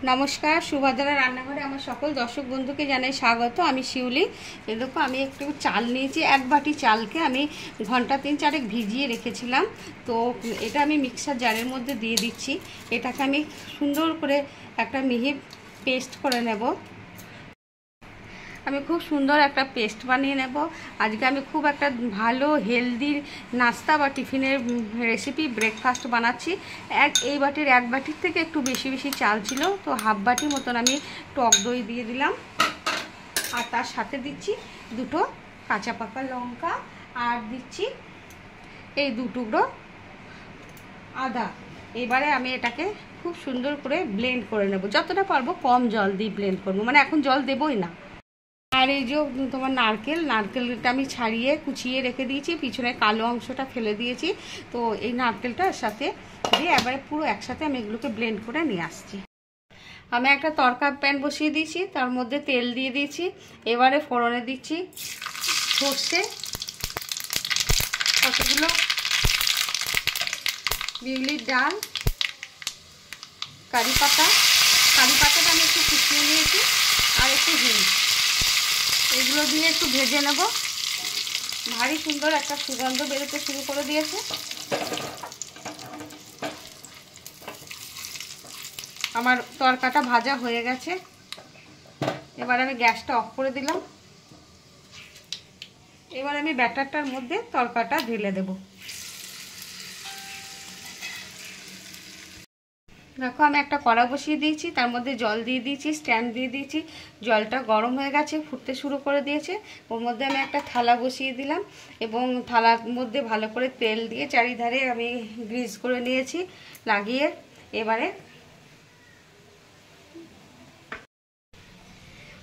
নমস্কার, সুভদ্রা রান্নাঘরে আমার সকল দর্শক বন্ধুকে জানাই স্বাগত। আমি শিউলি। এই দেখো, আমি একটু চাল নিয়েছি। এক বাটি চালকে আমি ঘন্টা 3-4 ভিজিয়ে রেখেছিলাম। তো এটা আমি মিক্সার জারের মধ্যে দিয়ে দিচ্ছি। এটাকে আমি সুন্দর করে একটা মিহি পেস্ট করে নেব। আমি খুব সুন্দর একটা পেস্ট বানিয়ে নেব। আজকে আমি খুব একটা ভালো হেলদি নাস্তা বা টিফিনের রেসিপি ব্রেকফাস্ট বানাচ্ছি। এই বাটির এক বাটির থেকে একটু বেশি বেশি চাল ছিল, তো হাফ বাটি মতন আমি টক দই দিয়ে দিলাম। আর তার সাথে দিচ্ছি 2 কাঁচা পাকা লঙ্কা, আর দিচ্ছি এই 2 টুকরো আদা। এবারে আমি এটাকে খুব সুন্দর করে ব্লেন্ড করে নেব। যতটা পারবো কম জল দিয়ে ব্লেন্ড করবো, মানে এখন জল দেবই না। আর এই যে তোমার নারকেলটা আমি ছাড়িয়ে কুচিয়ে রেখে দিয়েছি, পিছনে কালো অংশটা ফেলে দিয়েছি। তো এই নারকেলটার সাথে দিয়ে এবারে পুরো একসাথে আমি এগুলোকে ব্লেন্ড করে নিয়ে আসছি। আমি একটা তড়কা প্যান বসিয়ে দিয়েছি, তার মধ্যে তেল দিয়ে দিয়েছি। এবারে ফোড়নে দিচ্ছি সর্ষে, কতগুলো বিউলির ডাল, কারি পাতাটা আমি একটু কুচিয়ে নিয়েছি, আর একটু হিং। এগুলো দিয়ে একটু ভেজে নেব। ভারী সুন্দর একটা সুগন্ধ বেরোতে শুরু করে দিয়েছে। আমার তরকাটা ভাজা হয়ে গেছে। এবার আমি গ্যাসটা অফ করে দিলাম। এবার আমি ব্যাটারটার মধ্যে তরকাটা ঢেলে দেব। দেখো, আমি একটা কড়া বসিয়ে দিয়েছি, তার মধ্যে জল দিয়ে দিয়েছি, স্ট্যান্ড দিয়ে দিয়েছি। জলটা গরম হয়ে গেছে, ফুটতে শুরু করে দিয়েছে। ওর মধ্যে আমি একটা থালা বসিয়ে দিলাম, এবং থালার মধ্যে ভালো করে তেল দিয়ে চারিধারে আমি গ্রিস করে নিয়েছি লাগিয়ে। এবারে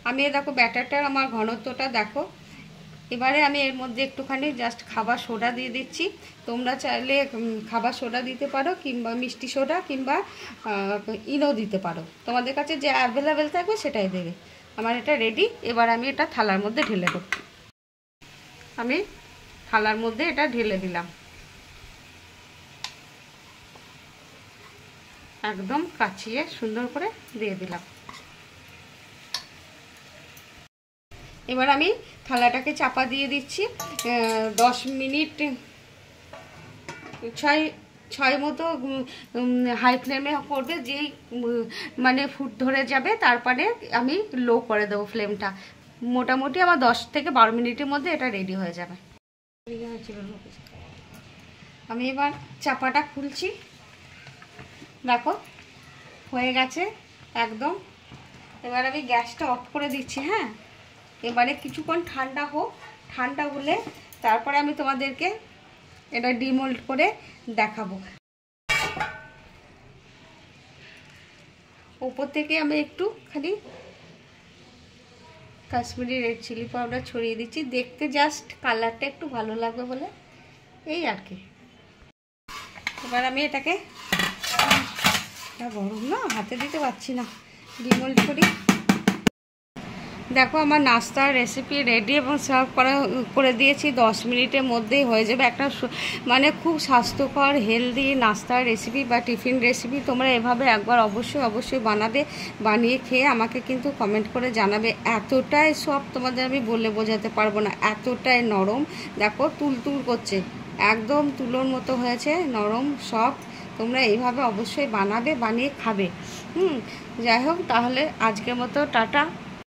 আমি দেখো ব্যাটারটার আমার ঘনত্বটা দেখো। এবারে আমি এর মধ্যে একটুখানি জাস্ট খাবার সোডা দিয়ে দিচ্ছি। তোমরা চাইলে খাবার সোডা দিতে পারো, কিংবা মিষ্টি সোডা, কিংবা ইনো দিতে পারো। তোমাদের কাছে যে অ্যাভেলেবেল থাকবে সেটাই দেবে। আমার এটা রেডি। এবার আমি এটা থালার মধ্যে ঢেলে দেব। আমি থালার মধ্যে এটা ঢেলে দিলাম, একদম কাচিয়ে সুন্দর করে দিয়ে দিলাম। এবার আমি থালাটাকে চাপা দিয়ে দিচ্ছি। 10 মিনিট 6 মতো হাই ফ্লেমে করবে। যেই মানে ফুট ধরে যাবে, তারপরে আমি লো করে দেবো ফ্লেমটা। মোটামুটি আমার 10 থেকে 12 মিনিটের মধ্যে এটা রেডি হয়ে যাবে। আমি এবার চাপাটা খুলছি। দেখো হয়ে গেছে একদম। এবার আমি গ্যাসটা অফ করে দিচ্ছি। হ্যাঁ, এবারে কিছুক্ষণ ঠান্ডা হোক। ঠান্ডা হলে তারপরে আমি তোমাদেরকে এটা ডিমোল্ড করে দেখাবো। উপর থেকে আমি একটুখানি কাশ্মীরি রেড চিলি পাউডার ছড়িয়ে দিচ্ছি, দেখতে জাস্ট কালারটা একটু ভালো লাগবে বলে, এই আর কি। এবার আমি এটাকে, গরম না, হাতে দিতে পারছি না, ডিমোল্ড করি। দেখো, আমার নাস্তার রেসিপি রেডি এবং সার্ভ করে দিয়েছি। 10 মিনিটের মধ্যেই হয়ে যাবে একটা মানে খুব স্বাস্থ্যকর হেলদি নাস্তার রেসিপি বা টিফিন রেসিপি। তোমরা এভাবে একবার অবশ্যই বানাবে। বানিয়ে খেয়ে আমাকে কিন্তু কমেন্ট করে জানাবে। এতটাই সফট, তোমাদের আমি বলে বোঝাতে পারবো না, এতটাই নরম। দেখো তুলতুল করছে, একদম তুলোর মতো হয়েছে, নরম সফট। তোমরা এইভাবে অবশ্যই বানাবে, বানিয়ে খাবে। যাই হোক, তাহলে আজকের মতো টাটা।